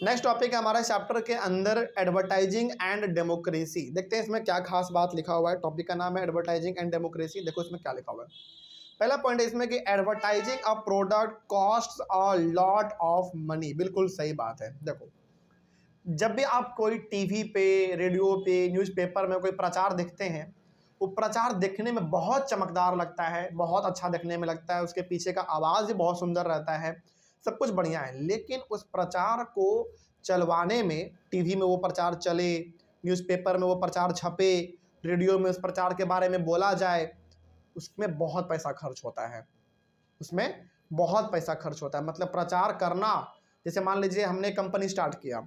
Next topic है हमारा chapter के अंदर एडवर्टाइजिंग एंड डेमोक्रेसी। देखते हैं इसमें क्या खास बात लिखा हुआ है। टॉपिक का नाम है एडवर्टाइजिंग एंड डेमोक्रेसी। देखो इसमें क्या लिखा हुआ है। पहला पॉइंट है इसमें कि advertising a product costs a lot of money. बिल्कुल सही बात है। देखो जब भी आप कोई टीवी पे, रेडियो पे, न्यूज़पेपर में कोई प्रचार देखते हैं, वो प्रचार देखने में बहुत चमकदार लगता है, बहुत अच्छा देखने में लगता है, उसके पीछे का आवाज़ भी बहुत सुंदर रहता है, सब कुछ बढ़िया है। लेकिन उस प्रचार को चलवाने में, टीवी में वो प्रचार चले, न्यूज़पेपर में वो प्रचार छपे, रेडियो में उस प्रचार के बारे में बोला जाए, उसमें बहुत पैसा खर्च होता है। उसमें बहुत पैसा खर्च होता है। मतलब प्रचार करना, जैसे मान लीजिए हमने कंपनी स्टार्ट किया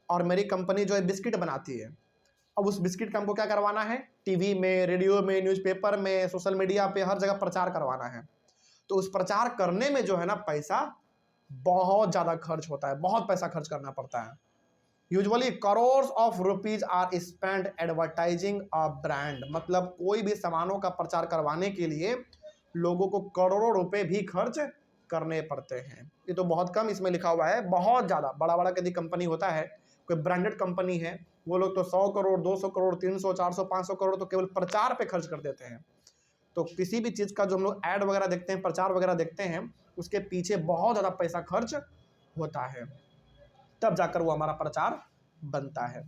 और मेरी कंपनी जो है बिस्किट बनाती है। अब उस बिस्किट का हमको क्या करवाना है, टीवी में, रेडियो में, न्यूज़पेपर में, सोशल मीडिया पे, हर जगह प्रचार करवाना है। तो उस प्रचार करने में जो है ना, पैसा बहुत ज़्यादा खर्च होता है, बहुत पैसा खर्च करना पड़ता है। Usually crores of rupees are spend advertising a brand. मतलब कोई भी सामानों का प्रचार करवाने के लिए लोगों को करोड़ों रुपए भी खर्च करने पड़ते हैं। ये तो बहुत कम इसमें लिखा हुआ है, बहुत ज़्यादा बड़ा बड़ा यदि कंपनी होता है, कोई ब्रांडेड कंपनी है, वो लोग तो 100 करोड़, 200 करोड़, 300, 400, 500 करोड़ तो केवल प्रचार पे खर्च कर देते हैं। तो किसी भी चीज़ का जो हम लोग ऐड वगैरह देखते हैं, प्रचार वगैरह देखते हैं, उसके पीछे बहुत ज़्यादा पैसा खर्च होता है, तब जाकर वो हमारा प्रचार बनता है।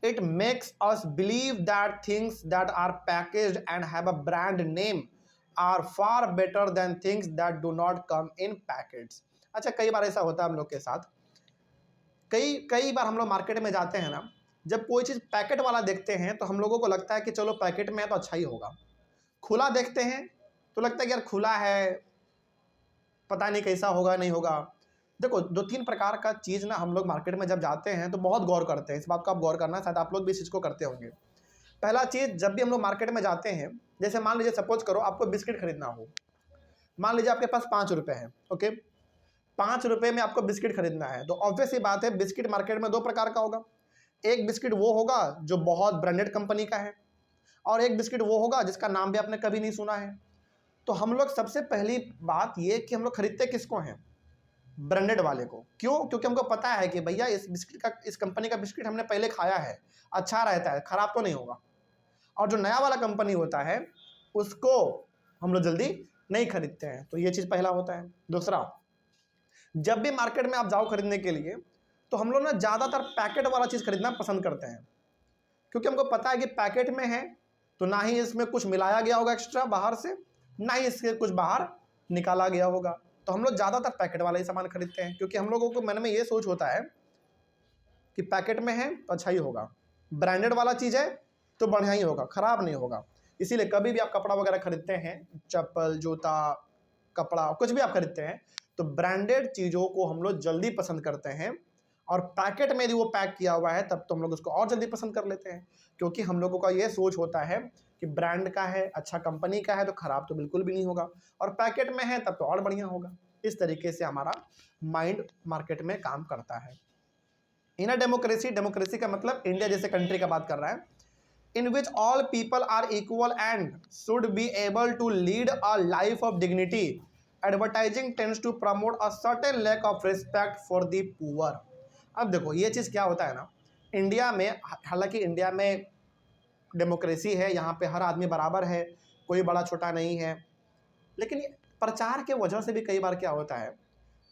It makes us believe that things that are packaged and have a brand name are far better than things that do not come in packets. अच्छा, कई बार ऐसा होता है हम लोग के साथ, कई बार हम लोग मार्केट में जाते हैं ना, जब कोई चीज़ पैकेट वाला देखते हैं तो हम लोगों को लगता है कि चलो पैकेट में है तो अच्छा ही होगा। खुला देखते हैं तो लगता है कि यार खुला है, पता नहीं कैसा होगा, नहीं होगा। देखो 2-3 प्रकार का चीज़ ना हम लोग मार्केट में जब जाते हैं तो बहुत गौर करते हैं। इस बात को आप गौर करना, शायद आप लोग भी इस चीज़ को करते होंगे। पहला चीज़, जब भी हम लोग मार्केट में जाते हैं, जैसे मान लीजिए सपोज करो आपको बिस्किट खरीदना हो, मान लीजिए आपके पास 5 रुपये हैं, ओके, 5 रुपये में आपको बिस्किट खरीदना है, तो ऑब्वियस ही बात है बिस्किट मार्केट में 2 प्रकार का होगा। एक बिस्किट वो होगा जो बहुत ब्रांडेड कंपनी का है, और एक बिस्किट वो होगा जिसका नाम भी आपने कभी नहीं सुना है। तो हम लोग सबसे पहली बात ये कि हम लोग खरीदते किसको हैं, ब्रांडेड वाले को। क्यों? क्योंकि हमको पता है कि भैया इस बिस्किट का, इस कंपनी का बिस्किट हमने पहले खाया है, अच्छा रहता है, खराब तो नहीं होगा। और जो नया वाला कंपनी होता है उसको हम लोग जल्दी नहीं खरीदते हैं। तो ये चीज़ पहला होता है। दूसरा, जब भी मार्केट में आप जाओ खरीदने के लिए तो हम लोग ना ज़्यादातर पैकेट वाला चीज़ खरीदना पसंद करते हैं, क्योंकि हमको पता है कि पैकेट में है तो ना ही इसमें कुछ मिलाया गया होगा एक्स्ट्रा बाहर से, ना ही इसके कुछ बाहर निकाला गया होगा। तो हम लोग ज़्यादातर पैकेट वाला ही सामान खरीदते हैं, क्योंकि हम लोगों को मन में ये सोच होता है कि पैकेट में है तो अच्छा ही होगा, ब्रांडेड वाला चीज़ है तो बढ़िया ही होगा, ख़राब नहीं होगा। इसीलिए कभी भी आप कपड़ा वगैरह खरीदते हैं, चप्पल, जूता, कपड़ा, कुछ भी आप खरीदते हैं, तो ब्रांडेड चीज़ों को हम लोग जल्दी पसंद करते हैं। और पैकेट में यदि वो पैक किया हुआ है तब तो हम लोग उसको और जल्दी पसंद कर लेते हैं, क्योंकि हम लोगों का ये सोच होता है कि ब्रांड का है, अच्छा कंपनी का है, तो ख़राब तो बिल्कुल भी नहीं होगा, और पैकेट में है तब तो और बढ़िया होगा। इस तरीके से हमारा माइंड मार्केट में काम करता है। इन अ डेमोक्रेसी, डेमोक्रेसी का मतलब इंडिया जैसे कंट्री का बात कर रहा है, in which all people are equal and should be able to lead a life of dignity, advertising tends to promote a certain lack of respect for the poor। अब देखो ये चीज़ क्या होता है ना, इंडिया में, हालांकि इंडिया में डेमोक्रेसी है, यहाँ पे हर आदमी बराबर है, कोई बड़ा छोटा नहीं है, लेकिन प्रचार के वजह से भी कई बार क्या होता है,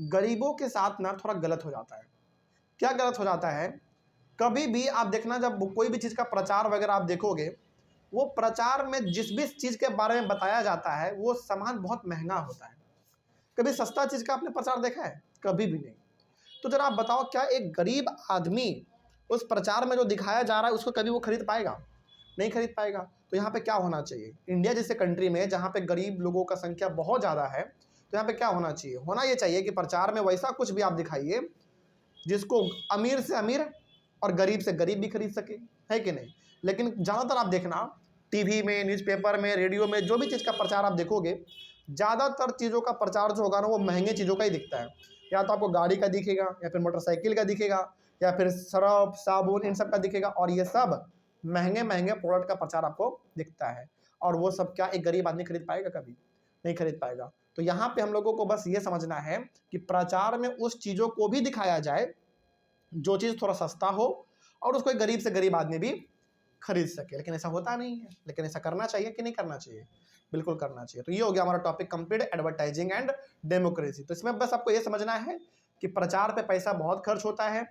गरीबों के साथ ना थोड़ा गलत हो जाता है। क्या गलत हो जाता है, कभी भी आप देखना, जब कोई भी चीज़ का प्रचार वगैरह आप देखोगे, वो प्रचार में जिस भी चीज़ के बारे में बताया जाता है वो सामान बहुत महंगा होता है। कभी सस्ता चीज़ का आपने प्रचार देखा है? कभी भी नहीं। तो जरा आप बताओ, क्या एक गरीब आदमी उस प्रचार में जो दिखाया जा रहा है उसको कभी वो खरीद पाएगा? नहीं खरीद पाएगा। तो यहाँ पे क्या होना चाहिए, इंडिया जैसे कंट्री में जहाँ पे गरीब लोगों का संख्या बहुत ज़्यादा है, तो यहाँ पे क्या होना चाहिए, होना ये चाहिए कि प्रचार में वैसा कुछ भी आप दिखाइए जिसको अमीर से अमीर और गरीब से गरीब भी खरीद सके, है कि नहीं। लेकिन ज़्यादातर आप देखना, टीवी में, न्यूज़पेपर में, रेडियो में, जो भी चीज़ का प्रचार आप देखोगे, ज़्यादातर चीज़ों का प्रचार जो होगा ना वो महंगे चीज़ों का ही दिखता है। या तो आपको गाड़ी का दिखेगा, या फिर मोटरसाइकिल का दिखेगा, या फिर सर्फ, साबुन, इन सब का दिखेगा, और ये सब महंगे महंगे प्रोडक्ट का प्रचार आपको दिखता है। और वो सब क्या एक गरीब आदमी खरीद पाएगा? कभी नहीं खरीद पाएगा। तो यहाँ पे हम लोगों को बस ये समझना है कि प्रचार में उस चीज़ों को भी दिखाया जाए जो चीज़ थोड़ा सस्ता हो और उसको एक गरीब से गरीब आदमी भी खरीद सके। लेकिन ऐसा होता नहीं है, लेकिन ऐसा करना चाहिए कि नहीं करना चाहिए? बिल्कुल करना चाहिए। तो ये हो गया हमारा topic complete, advertising and democracy. तो इसमें बस आपको ये समझना है कि प्रचार पे पैसा बहुत खर्च होता है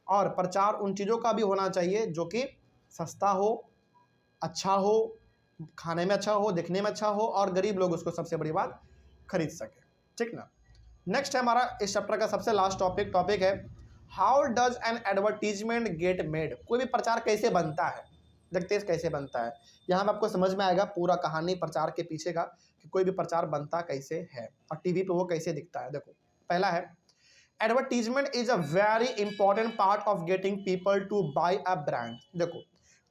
और प्रचार उन चीज़ों का भी होना चाहिए जो कि सस्ता हो, अच्छा हो, खाने में अच्छा हो, दिखने में अच्छा हो और गरीब लोग उसको सबसे बड़ी बात खरीद सके। ठीक ना? नेक्स्ट है हमारा इस चैप्टर का सबसे लास्ट टॉपिक है how does N advertisement gate made. कोई भी प्रचार कैसे बनता है, देखते हैं कैसे बनता है। यहाँ में आपको समझ में आएगा पूरा कहानी प्रचार के पीछे का कि कोई भी प्रचार बनता कैसे है और टीवी पे वो कैसे दिखता है। देखो, पहला है advertisement is a very important part of getting people to buy a brand. देखो,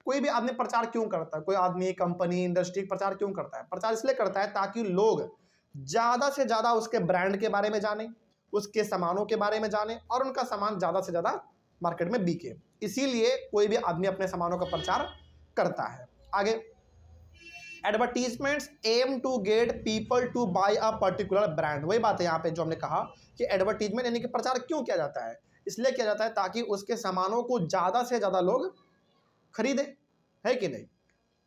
कोई भी आदमी प्रचार क्यों करता है, कोई आदमी, कंपनी, इंडस्ट्री प्रचार क्यों करता है? प्रचार इसलिए करता है ताकि लोग ज़्यादा से ज़्यादा उसके ब्रांड के बारे में जाने, उसके सामानों के बारे में जाने और उनका सामान ज़्यादा से ज़्यादा मार्केट में बिके। इसीलिए कोई भी आदमी अपने सामानों का प्रचार करता है। आगे, advertisements aim to get people to buy a particular brand. वही बात है यहाँ पे जो हमने कहा कि एडवर्टीजमेंट यानी कि प्रचार क्यों किया जाता है? इसलिए किया जाता है ताकि उसके सामानों को ज़्यादा से ज़्यादा लोग खरीदे, है कि नहीं?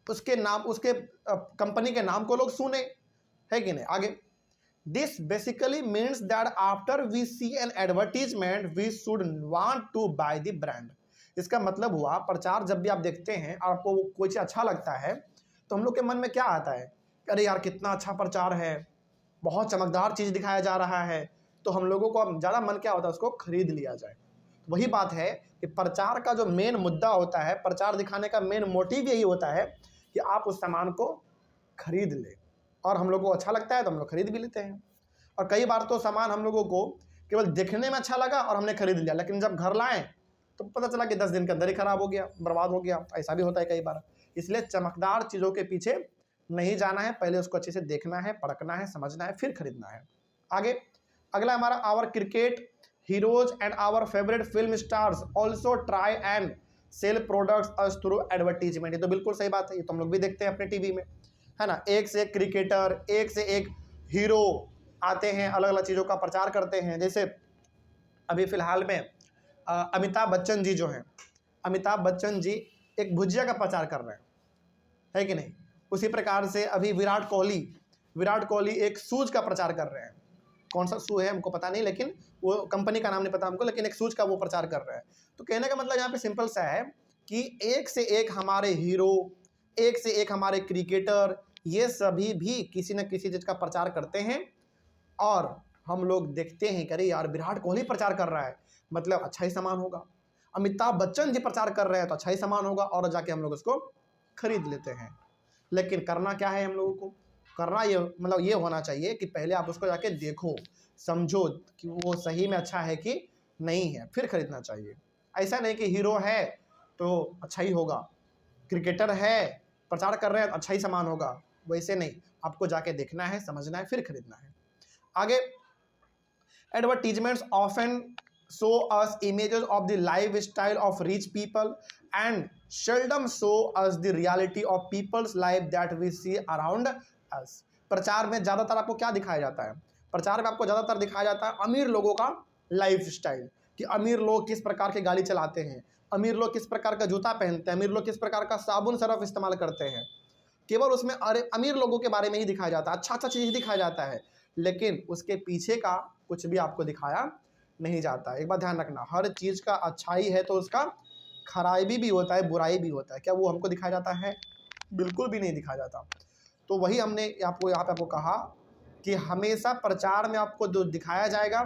उसके नाम, उसके कंपनी के नाम को लोग सुने, है कि नहीं? आगे, this basically means that after we see an advertisement we should want to buy the brand. इसका मतलब हुआ प्रचार जब भी आप देखते हैं और आपको कोई चीज़ अच्छा लगता है तो हम लोग के मन में क्या आता है? अरे यार कितना अच्छा प्रचार है, बहुत चमकदार चीज़ दिखाया जा रहा है, तो हम लोगों को ज़्यादा मन क्या होता है, उसको खरीद लिया जाए। तो वही बात है कि प्रचार का जो मेन मुद्दा होता है, प्रचार दिखाने का मेन मोटिव यही होता है कि आप उस सामान को खरीद लें और हम लोगों को अच्छा लगता है तो हम लोग खरीद भी लेते हैं। और कई बार तो सामान हम लोगों को केवल देखने में अच्छा लगा और हमने खरीद लिया, लेकिन जब घर लाएं तो पता चला कि 10 दिन के अंदर ही खराब हो गया, बर्बाद हो गया। ऐसा भी होता है कई बार। इसलिए चमकदार चीज़ों के पीछे नहीं जाना है, पहले उसको अच्छे से देखना है, परखना है, समझना है, फिर खरीदना है। आगे, अगला हमारा our cricket heroes and our favourite film stars also try and sell products us through advertisement. ये तो बिल्कुल सही बात है, ये तो हम लोग भी देखते हैं अपने टीवी में, है ना? एक से एक क्रिकेटर, एक से एक हीरो आते हैं, अलग अलग चीज़ों का प्रचार करते हैं। जैसे अभी फिलहाल में अमिताभ बच्चन जी जो हैं, अमिताभ बच्चन जी एक भुजिया का प्रचार कर रहे हैं, है कि नहीं? उसी प्रकार से अभी विराट कोहली एक शूज का प्रचार कर रहे हैं। कौन सा शू है हमको पता नहीं, लेकिन वो कंपनी का नाम नहीं पता हमको, लेकिन एक शूज का वो प्रचार कर रहे हैं। तो कहने का मतलब यहाँ पे सिंपल सा है कि एक से एक हमारे हीरो, एक से एक हमारे क्रिकेटर, ये सभी भी किसी न किसी चीज़ का प्रचार करते हैं और हम लोग देखते हैं कि अरे यार विराट कोहली प्रचार कर रहा है, मतलब अच्छा ही सामान होगा। अमिताभ बच्चन जी प्रचार कर रहे हैं तो अच्छा ही सामान होगा और जाके हम लोग उसको खरीद लेते हैं। लेकिन करना क्या है हम लोगों को? करना ये मतलब ये होना चाहिए कि पहले आप उसको जाके देखो, समझो कि वो सही में अच्छा है कि नहीं है, फिर खरीदना चाहिए। ऐसा नहीं कि हीरो है तो अच्छा ही होगा, क्रिकेटर है प्रचार कर रहे हैं तो अच्छा ही सामान होगा, वैसे नहीं। आपको जाके देखना है, समझना है, फिर खरीदना है। आगे, advertisements often show us images of the lifestyle of rich people and seldom show us the reality of people's life that we see around us। प्रचार में ज़्यादातर आपको क्या दिखाया जाता है? प्रचार में आपको ज़्यादातर दिखाया जाता है अमीर लोगों का लाइफ स्टाइल, कि अमीर लोग किस प्रकार की गाड़ी चलाते हैं, अमीर लोग किस प्रकार का जूता पहनते हैं, अमीर लोग किस प्रकार का साबुन सरफ इस्तेमाल करते हैं। केवल उसमें अमीर लोगों के बारे में ही दिखाया जाता है, अच्छा अच्छा चीज़ दिखाया जाता है, लेकिन उसके पीछे का कुछ भी आपको दिखाया नहीं जाता। एक बात ध्यान रखना, हर चीज़ का अच्छाई है तो उसका खराबी भी होता है, बुराई भी होता है। क्या वो हमको दिखाया जाता है? बिल्कुल भी नहीं दिखाया जाता। तो वही हमने आपको यहाँ पे आपको कहा कि हमेशा प्रचार में आपको जो दिखाया जाएगा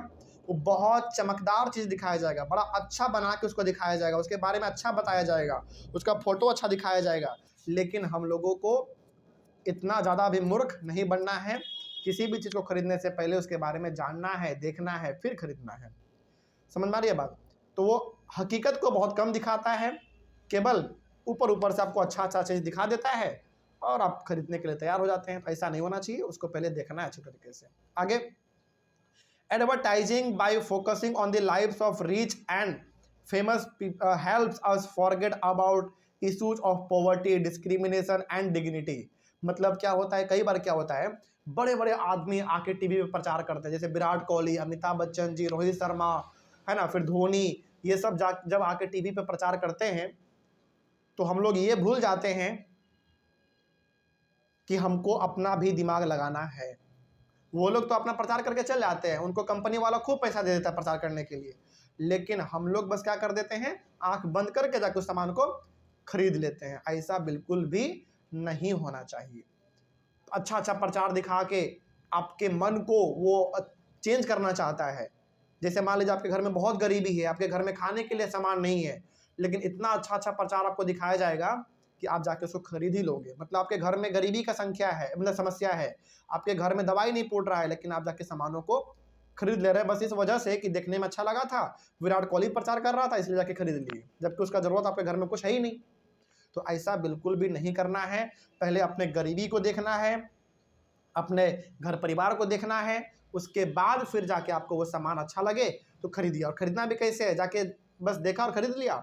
वो बहुत चमकदार चीज़ दिखाया जाएगा, बड़ा अच्छा बना के उसको दिखाया जाएगा, उसके बारे में अच्छा बताया जाएगा, उसका फोटो अच्छा दिखाया जाएगा। लेकिन हम लोगों को इतना ज़्यादा भी मूर्ख नहीं बनना है, किसी भी चीज़ को खरीदने से पहले उसके बारे में जानना है, देखना है, फिर खरीदना है। समझ में आ रही है बात? तो वो हकीकत को बहुत कम दिखाता है, केवल ऊपर ऊपर से आपको अच्छा अच्छा चीज़ दिखा देता है और आप खरीदने के लिए तैयार हो जाते हैं। तो ऐसा नहीं होना चाहिए, उसको पहले देखना है अच्छे तरीके से। आगे, advertising bye focusing on the lives of rich and famous helps us forget about issues of poverty, discrimination and dignity. मतलब क्या होता है, कई बार क्या होता है, बड़े बड़े आदमी आके टीवी पे प्रचार करते हैं, जैसे विराट कोहली, अमिताभ बच्चन जी, रोहित शर्मा, है ना, फिर धोनी, ये सब जब आके टीवी पे प्रचार करते हैं तो हम लोग ये भूल जाते हैं कि हमको अपना भी दिमाग लगाना है। वो लोग तो अपना प्रचार करके चल जाते हैं, उनको कंपनी वाला खूब पैसा दे देता है प्रचार करने के लिए, लेकिन हम लोग बस क्या कर देते हैं, आंख बंद करके जाकर उस सामान को खरीद लेते हैं। ऐसा बिल्कुल भी नहीं होना चाहिए। अच्छा अच्छा प्रचार दिखा के आपके मन को वो चेंज करना चाहता है। जैसे मान लीजिए आपके घर में बहुत गरीबी है, आपके घर में खाने के लिए सामान नहीं है, लेकिन इतना अच्छा अच्छा प्रचार आपको दिखाया जाएगा कि आप जाके उसको खरीद ही लोगे। मतलब आपके घर में गरीबी का संख्या है, मतलब समस्या है, आपके घर में दवाई नहीं फूट रहा है, लेकिन आप जाके सामानों को खरीद ले रहे हैं बस इस वजह से कि देखने में अच्छा लगा था, विराट कोहली प्रचार कर रहा था इसलिए जाके खरीद लिए, जबकि उसका जरूरत आपके घर में कुछ है ही नहीं। तो ऐसा बिल्कुल भी नहीं करना है। पहले अपने गरीबी को देखना है, अपने घर परिवार को देखना है, उसके बाद फिर जाके आपको वो सामान अच्छा लगे तो खरीदिए। और खरीदना भी कैसे है, जाके बस देखा और खरीद लिया,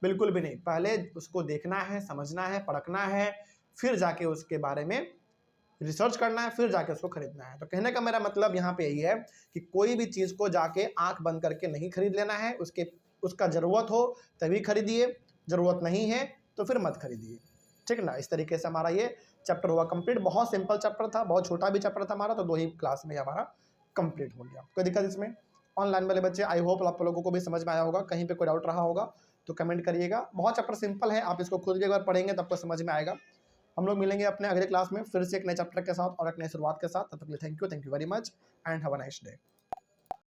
बिल्कुल भी नहीं। पहले उसको देखना है, समझना है, परखना है, फिर जाके उसके बारे में रिसर्च करना है, फिर जाके उसको खरीदना है। तो कहने का मेरा मतलब यहाँ पे यही है कि कोई भी चीज़ को जाके आंख बंद करके नहीं खरीद लेना है, उसका ज़रूरत हो तभी खरीदिए, ज़रूरत नहीं है तो फिर मत खरीदिए। ठीक ना। इस तरीके से हमारा ये चैप्टर हुआ कंप्लीट। बहुत सिंपल चैप्टर था, बहुत छोटा भी चैप्टर था हमारा, तो 2 ही क्लास में हमारा कंप्लीट हो गया। कोई दिक्कत इसमें? ऑनलाइन वाले बच्चे आई होप आप लोगों को भी समझ में आया होगा। कहीं पे कोई डाउट रहा होगा तो कमेंट करिएगा। बहुत चैप्टर सिंपल है, आप इसको खुद भी अगर पढ़ेंगे तो आपको समझ में आएगा। हम लोग मिलेंगे अपने अगले क्लास में फिर से एक नए चैप्टर के साथ और एक नई शुरुआत के साथ। तब तक के लिए thank you very much and have a nice day.